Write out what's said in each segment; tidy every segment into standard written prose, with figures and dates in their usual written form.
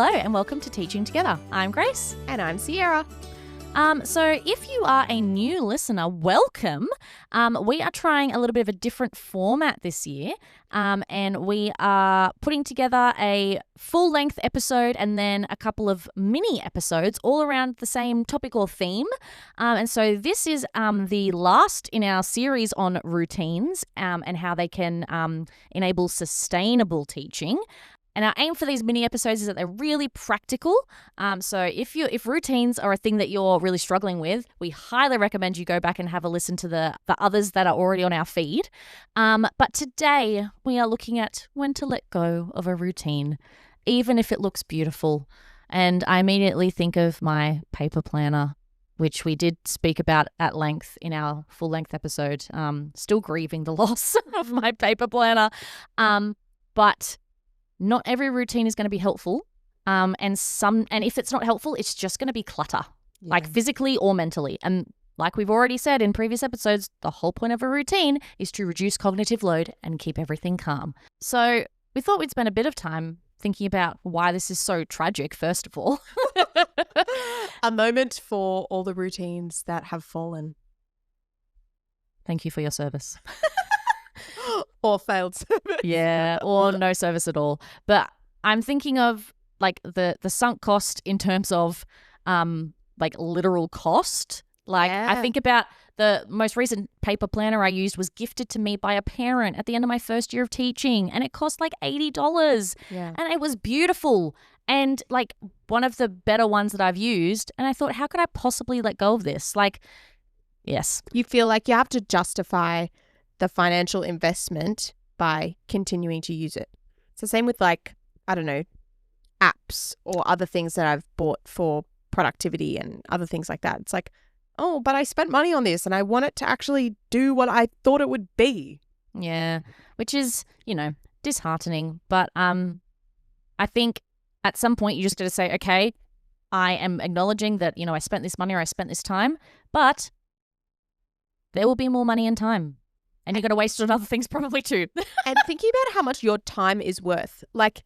Hello and welcome to Teaching Together. I'm Grace. And I'm Sierra. So if you are a new listener, welcome. We are trying a little bit of a different format this year, and we are putting together a full-length episode and then a couple of mini episodes all around the same topic or theme. And so this is the last in our series on routines and how they can enable sustainable teaching. And our aim for these mini episodes is that they're really practical. So if routines are a thing that you're really struggling with, we highly recommend you go back and have a listen to the others that are already on our feed. But today we are looking at when to let go of a routine, even if it looks beautiful. And I immediately think of my paper planner, which we did speak about at length in our full-length episode. Still grieving the loss of my paper planner. But not every routine is going to be helpful. And if it's not helpful, it's just going to be clutter, like physically or mentally. And like we've already said in previous episodes, the whole point of a routine is to reduce cognitive load and keep everything calm. So we thought we'd spend a bit of time thinking about why this is so tragic, first of all. A moment for all the routines that have fallen. Thank you for your service. Or failed service. Yeah, or no service at all. But I'm thinking of like the sunk cost in terms of like literal cost. Like I think about the most recent paper planner I used was gifted to me by a parent at the end of my first year of teaching, and it cost like $80. Yeah. And it was beautiful and like one of the better ones that I've used. And I thought, how could I possibly let go of this? Like, yes. You feel like you have to justify the financial investment by continuing to use it. It's the same with like, I don't know, apps or other things that I've bought for productivity and other things like that. It's like, oh, but I spent money on this and I want it to actually do what I thought it would be. Yeah, which is, disheartening. But I think at some point you just got to say, okay, I am acknowledging that, I spent this money or I spent this time, but there will be more money and time. And you're going to waste it on other things probably too. And thinking about how much your time is worth. Like,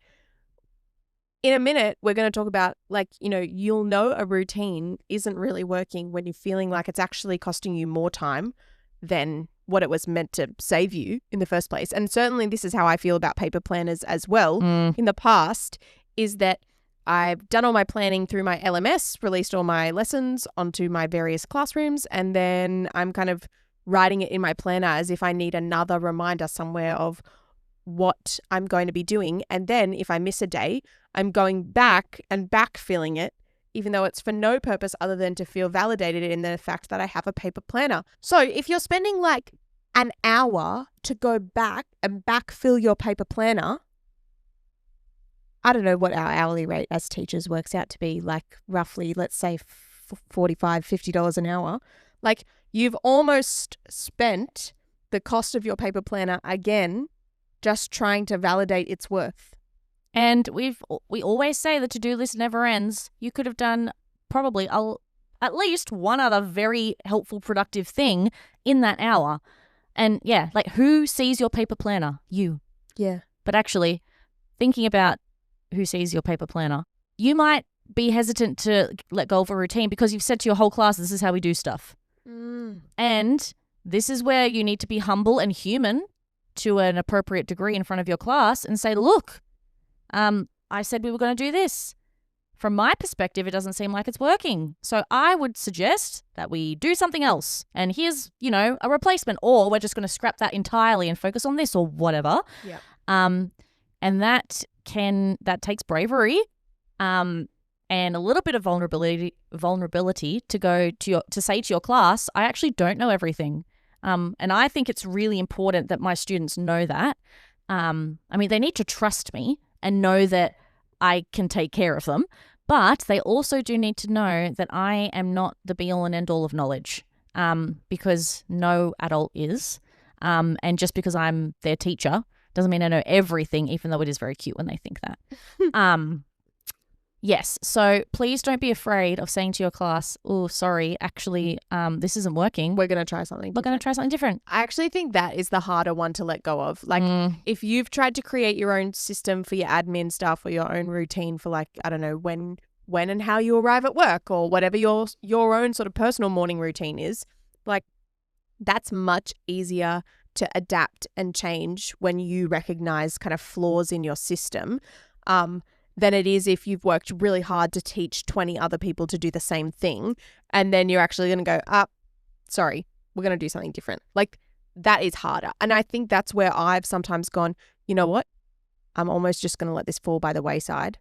in a minute, we're going to talk about, like, you'll know a routine isn't really working when you're feeling like it's actually costing you more time than what it was meant to save you in the first place. And certainly this is how I feel about paper planners as well. In the past, is that I've done all my planning through my LMS, released all my lessons onto my various classrooms, and then I'm kind of writing it in my planner as if I need another reminder somewhere of what I'm going to be doing. And then if I miss a day, I'm going back and backfilling it, even though it's for no purpose other than to feel validated in the fact that I have a paper planner. So if you're spending like an hour to go back and backfill your paper planner, I don't know what our hourly rate as teachers works out to be, like roughly, let's say $45, $50 an hour. Like, you've almost spent the cost of your paper planner again, just trying to validate its worth. And we always say the to-do list never ends. You could have done probably at least one other very helpful, productive thing in that hour. And yeah, like who sees your paper planner? You. Yeah. But actually, thinking about who sees your paper planner, you might be hesitant to let go of a routine because you've said to your whole class, this is how we do stuff. And this is where you need to be humble and human to an appropriate degree in front of your class and say, look, I said we were going to do this. From my perspective, it doesn't seem like it's working. So I would suggest that we do something else. And here's, a replacement, or we're just going to scrap that entirely and focus on this or whatever. Yeah. And that takes bravery. And a little bit of vulnerability to go to say to your class, I actually don't know everything. And I think it's really important that my students know that. They need to trust me and know that I can take care of them, but they also do need to know that I am not the be all and end all of knowledge, because no adult is. And just because I'm their teacher doesn't mean I know everything, even though it is very cute when they think that. Yes. So please don't be afraid of saying to your class, oh, sorry, actually, this isn't working. We're going to try something We're going to try something different. I actually think that is the harder one to let go of. Like, if you've tried to create your own system for your admin stuff or your own routine for, like, I don't know, when and how you arrive at work or whatever your own sort of personal morning routine is, like, that's much easier to adapt and change when you recognize kind of flaws in your system than it is if you've worked really hard to teach 20 other people to do the same thing and then you're actually going to go, sorry, we're going to do something different. Like, that is harder. And I think that's where I've sometimes gone, you know what? I'm almost just going to let this fall by the wayside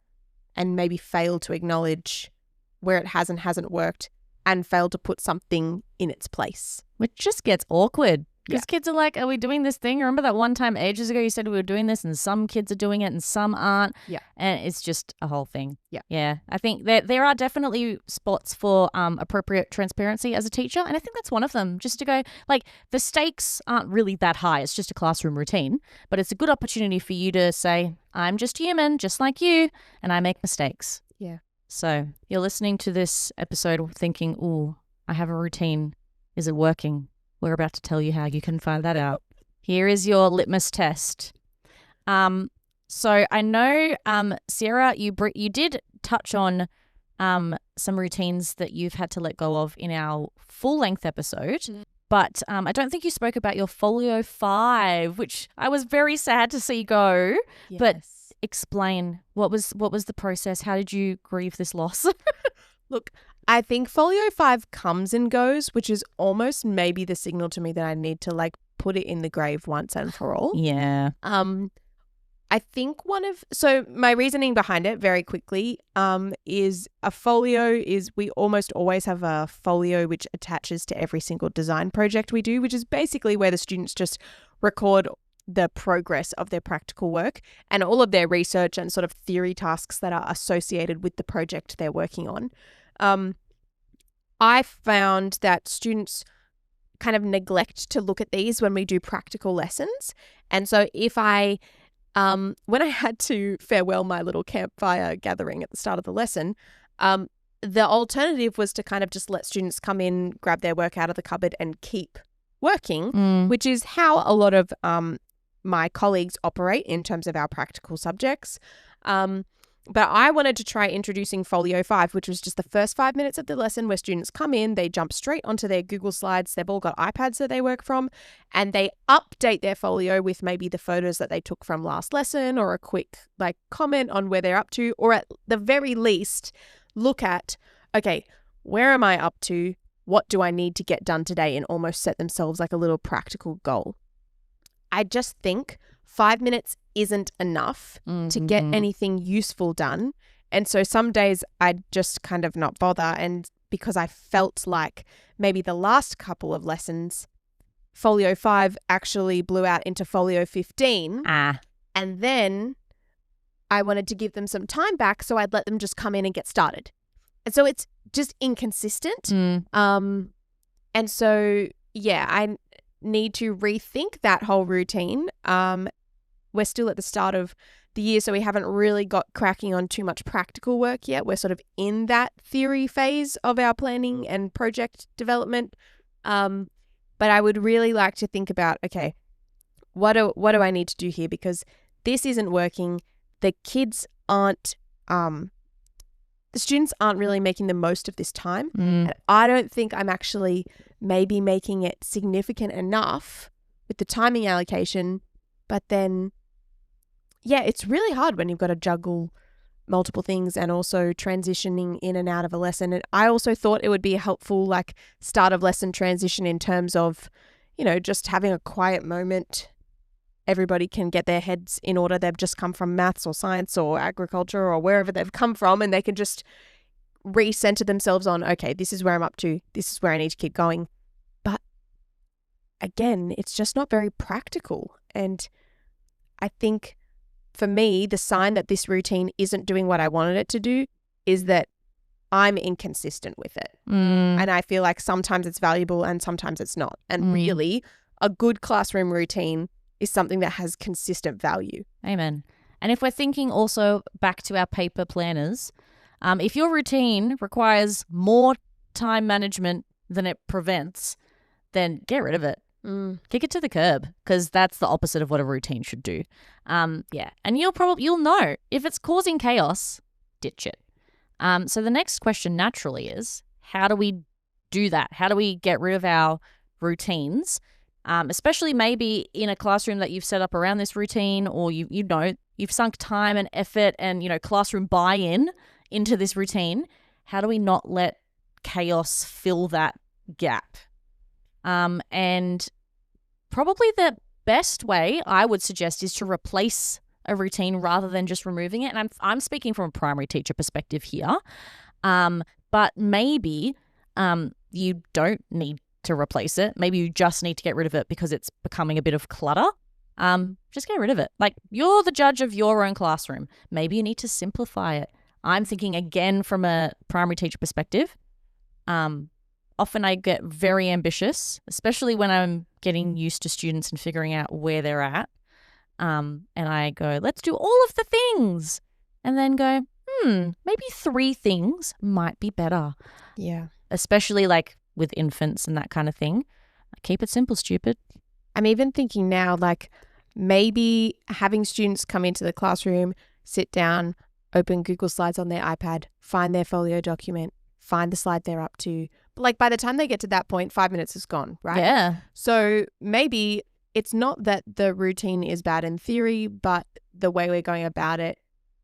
and maybe fail to acknowledge where it hasn't worked and fail to put something in its place. Which just gets awkward. Because kids are like, are we doing this thing? Remember that one time ages ago you said we were doing this and some kids are doing it and some aren't? Yeah. And it's just a whole thing. Yeah. Yeah. I think that there are definitely spots for appropriate transparency as a teacher. And I think that's one of them. Just to go, like, the stakes aren't really that high. It's just a classroom routine. But it's a good opportunity for you to say, I'm just human, just like you, and I make mistakes. Yeah. So you're listening to this episode thinking, ooh, I have a routine. Is it working? We're about to tell you how you can find that out. Here is your litmus test. So I know, Sarah, you did touch on some routines that you've had to let go of in our full-length episode, but I don't think you spoke about your Folio 5, which I was very sad to see go. Yes. But explain, what was the process? How did you grieve this loss? Look, I think Folio 5 comes and goes, which is almost maybe the signal to me that I need to, like, put it in the grave once and for all. Yeah. I think so my reasoning behind it very quickly is a folio is we almost always have a folio which attaches to every single design project we do, which is basically where the students just record the progress of their practical work and all of their research and sort of theory tasks that are associated with the project they're working on. I found that students kind of neglect to look at these when we do practical lessons. And so if I, when I had to farewell my little campfire gathering at the start of the lesson, the alternative was to kind of just let students come in, grab their work out of the cupboard and keep working, which is how a lot of my colleagues operate in terms of our practical subjects. But I wanted to try introducing Folio 5, which was just the first 5 minutes of the lesson where students come in, they jump straight onto their Google Slides, they've all got iPads that they work from, and they update their folio with maybe the photos that they took from last lesson or a quick, like, comment on where they're up to, or at the very least look at, okay, where am I up to? What do I need to get done today? And almost set themselves like a little practical goal. I just think 5 minutes isn't enough to get anything useful done. And so some days I'd just kind of not bother. And because I felt like maybe the last couple of lessons, Folio 5 actually blew out into Folio 15. And then I wanted to give them some time back, so I'd let them just come in and get started. And so it's just inconsistent. And so, yeah, I need to rethink that whole routine. We're still at the start of the year, so we haven't really got cracking on too much practical work yet. We're sort of in that theory phase of our planning and project development. But I would really like to think about, okay, what do I need to do here? Because this isn't working. The kids aren't, the students aren't really making the most of this time. And I don't think I'm actually maybe making it significant enough with the timing allocation. But then, yeah, it's really hard when you've got to juggle multiple things and also transitioning in and out of a lesson. And I also thought it would be a helpful, like, start of lesson transition in terms of, you know, just having a quiet moment. Everybody can get their heads in order. They've just come from maths or science or agriculture or wherever they've come from, and they can just recenter themselves on, okay, this is where I'm up to. This is where I need to keep going. But again, it's just not very practical. And I think for me, the sign that this routine isn't doing what I wanted it to do is that I'm inconsistent with it. And I feel like sometimes it's valuable and sometimes it's not. And really, a good classroom routine is something that has consistent value. Amen. And if we're thinking also back to our paper planners, If your routine requires more time management than it prevents, then get rid of it. Kick it to the curb, because that's the opposite of what a routine should do. Yeah, and you'll know if it's causing chaos. Ditch it. So the next question naturally is, how do we do that? How do we get rid of our routines? Especially maybe in a classroom that you've set up around this routine, or you've sunk time and effort and classroom buy-in into this routine. How do we not let chaos fill that gap? And probably the best way I would suggest is to replace a routine rather than just removing it. And I'm speaking from a primary teacher perspective here. But maybe you don't need to replace it. Maybe you just need to get rid of it because it's becoming a bit of clutter. Just get rid of it. Like, you're the judge of your own classroom. Maybe you need to simplify it. I'm thinking again from a primary teacher perspective. Often I get very ambitious, especially when I'm getting used to students and figuring out where they're at. And I go, let's do all of the things. And then go, maybe 3 things might be better. Yeah. Especially like with infants and that kind of thing. Keep it simple, stupid. I'm even thinking now, like, maybe having students come into the classroom, sit down, open Google Slides on their iPad, find their folio document, find the slide they're up to. But like, by the time they get to that point, 5 minutes is gone, right? Yeah. So maybe it's not that the routine is bad in theory, but the way we're going about it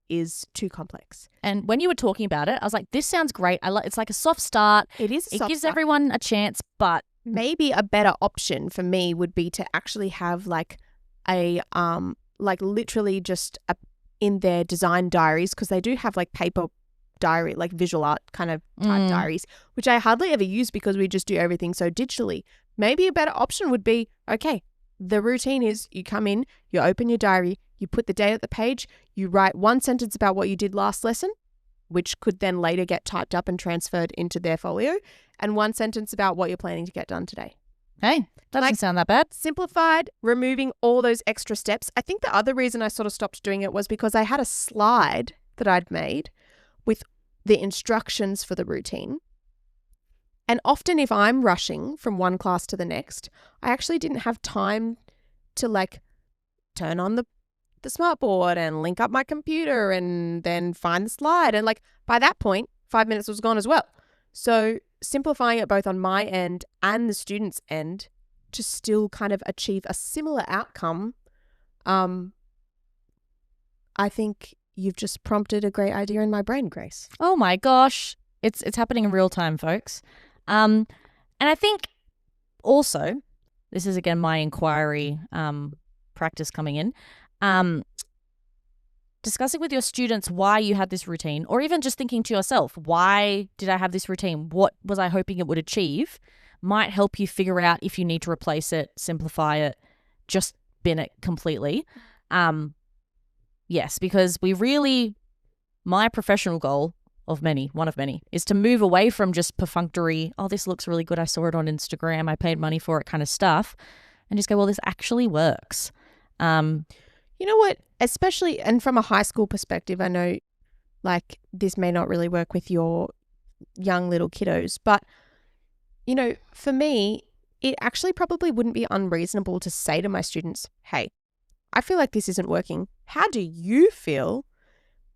is too complex. And when you were talking about it, I was like, this sounds great. It's like a soft start. It is a soft It gives start. everyone a chance, but Maybe a better option for me would be to actually have like a like literally just in their design diaries, because they do have like paper diary, like visual art kind of type diaries, which I hardly ever use because we just do everything so digitally. Maybe a better option would be, okay, the routine is you come in, you open your diary, you put the date at the page, you write 1 sentence about what you did last lesson, which could then later get typed up and transferred into their folio, and 1 sentence about what you're planning to get done today. hey, that doesn't sound that bad. Simplified, removing all those extra steps. I think the other reason I sort of stopped doing it was because I had a slide that I'd made with the instructions for the routine. And often if I'm rushing from one class to the next, I actually didn't have time to like turn on the smartboard and link up my computer and then find the slide. And like by that point, 5 minutes was gone as well. So simplifying it both on my end and the student's end to still kind of achieve a similar outcome, I think you've just prompted a great idea in my brain, Grace. Oh my gosh. It's happening in real time, folks. And I think also, this is again my inquiry practice coming in, discussing with your students why you had this routine, or even just thinking to yourself, why did I have this routine? What was I hoping it would achieve? Might help you figure out if you need to replace it, simplify it, just bin it completely. Yes, because my professional goal one of many, is to move away from just perfunctory, oh, this looks really good, I saw it on Instagram, I paid money for it kind of stuff, and just go, well, this actually works. You know what? Especially, and from a high school perspective, I know like this may not really work with your young little kiddos, but you know, for me, it actually probably wouldn't be unreasonable to say to my students, hey, I feel like this isn't working. How do you feel?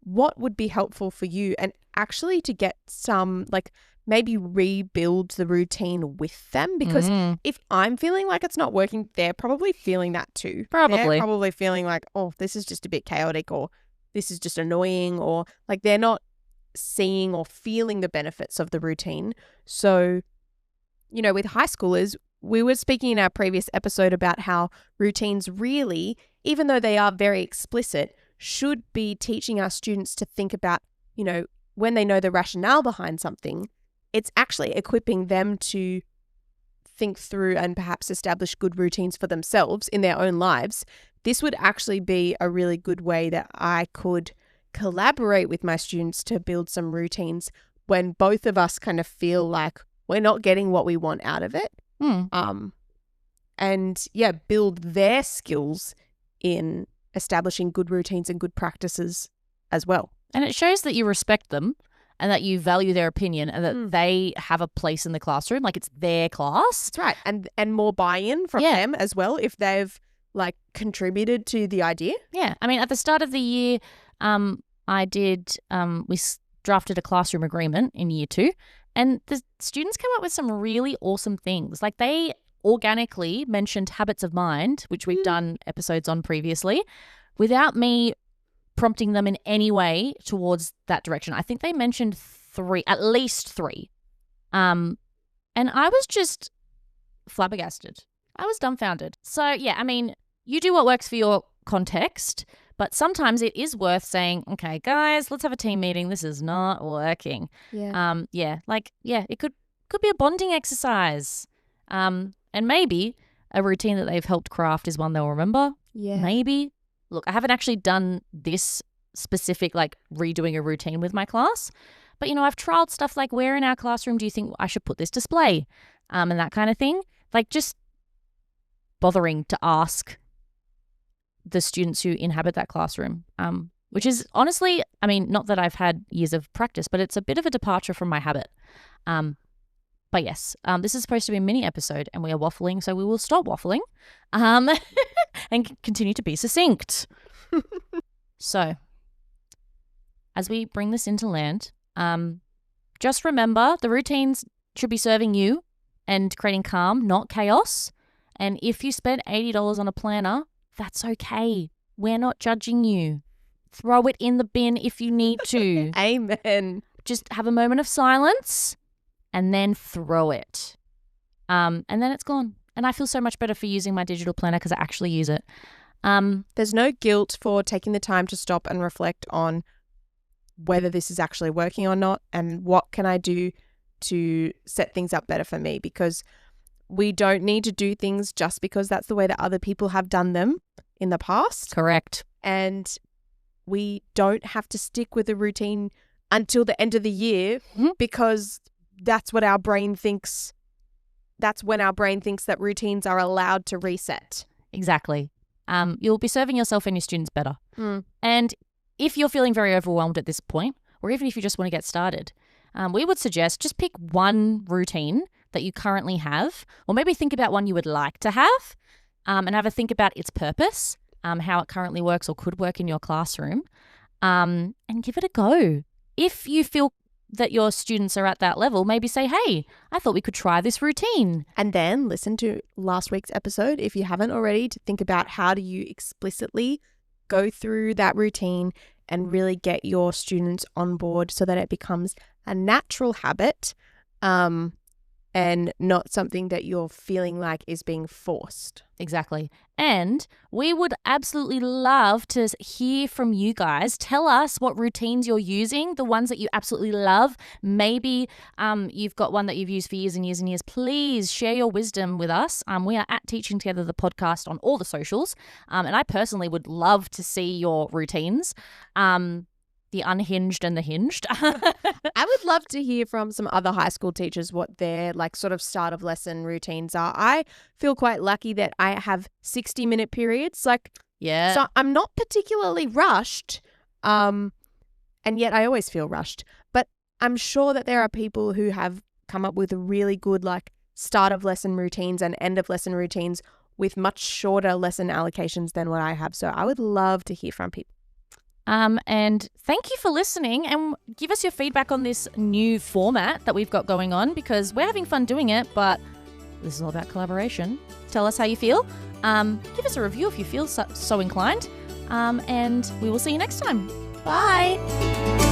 What would be helpful for you? And actually to get some, like maybe rebuild the routine with them, because if I'm feeling like it's not working, they're probably feeling that too. Probably. They're probably feeling like, oh, this is just a bit chaotic, or this is just annoying, or like they're not seeing or feeling the benefits of the routine. So, you know, with high schoolers, we were speaking in our previous episode about how routines really, even though they are very explicit, should be teaching our students to think about, you know, when they know the rationale behind something, it's actually equipping them to think through and perhaps establish good routines for themselves in their own lives. This would actually be a really good way that I could collaborate with my students to build some routines when both of us kind of feel like we're not getting what we want out of it. And yeah, build their skills in establishing good routines and good practices as well. And it shows that you respect them, and that you value their opinion and that they have a place in the classroom, like it's their class. That's right. And more buy-in from them as well if they've like contributed to the idea. Yeah. I mean, at the start of the year, we drafted a classroom agreement in year 2, and the students came up with some really awesome things. Like they organically mentioned habits of mind, which we've done episodes on previously, without me prompting them in any way towards that direction. I think they mentioned at least three. And I was just flabbergasted. I was dumbfounded. So yeah, I mean, you do what works for your context, but sometimes it is worth saying, okay, guys, let's have a team meeting. This is not working. Yeah. It could be a bonding exercise. And maybe a routine that they've helped craft is one they'll remember. Yeah. Maybe. Look, I haven't actually done this specific, like redoing a routine with my class, but I've trialed stuff like, where in our classroom do you think I should put this display? And that kind of thing. Like just bothering to ask the students who inhabit that classroom, which is honestly, I mean, not that I've had years of practice, but it's a bit of a departure from my habit. But yes, this is supposed to be a mini episode and we are waffling, so we will stop waffling and continue to be succinct. So, as we bring this into land, just remember the routines should be serving you and creating calm, not chaos. And if you spend $80 on a planner, that's okay. We're not judging you. Throw it in the bin if you need to. Amen. Just have a moment of silence and then throw it. And then it's gone. And I feel so much better for using my digital planner because I actually use it. There's no guilt for taking the time to stop and reflect on whether this is actually working or not and what can I do to set things up better for me, because we don't need to do things just because that's the way that other people have done them in the past. Correct. And we don't have to stick with a routine until the end of the year because that's what our brain thinks. That's when our brain thinks that routines are allowed to reset. Exactly. You'll be serving yourself and your students better. And if you're feeling very overwhelmed at this point, or even if you just want to get started, we would suggest just pick one routine that you currently have, or maybe think about one you would like to have, and have a think about its purpose, how it currently works or could work in your classroom, and give it a go. If you feel that your students are at that level, maybe say, hey, I thought we could try this routine. And then listen to last week's episode, if you haven't already, to think about how do you explicitly go through that routine and really get your students on board so that it becomes a natural habit, and not something that you're feeling like is being forced. Exactly. And we would absolutely love to hear from you guys. Tell us what routines you're using, the ones that you absolutely love. Maybe you've got one that you've used for years and years and years. Please share your wisdom with us. We are at Teaching Together the podcast on all the socials. And I personally would love to see your routines. The unhinged and the hinged. I would love to hear from some other high school teachers what their like sort of start of lesson routines are. I feel quite lucky that I have 60-minute periods. So I'm not particularly rushed, and yet I always feel rushed. But I'm sure that there are people who have come up with really good like start of lesson routines and end of lesson routines with much shorter lesson allocations than what I have. So I would love to hear from people. And thank you for listening, and give us your feedback on this new format that we've got going on, because we're having fun doing it, but this is all about collaboration. Tell us how you feel. Give us a review if you feel so inclined. And we will see you next time. Bye.